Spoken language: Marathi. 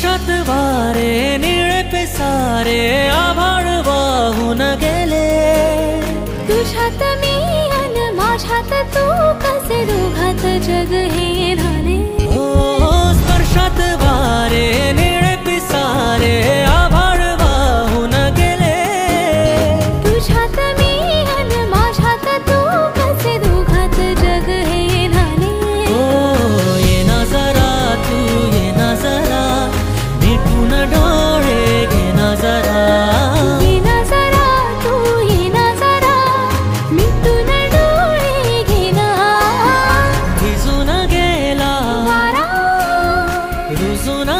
स्पर्शात वारे निळे पिसारे आभाळ वाहून गेले तुझ्यात मी अन माझ्यात तू कसे दोघात जग हे झाले स्पर्शात वारे निळे पिसारे आभाळ वाहून गेले तुझ्यात मी अन माझ्यात तू कसे दोघात जग हे झाले ये ना जरा तू ये ना जरा मिटून डोळे घे ना जरा ये ना जरा तू ये ना जरा मिटून डोळे घे ना भिजून गेला वारा रुजून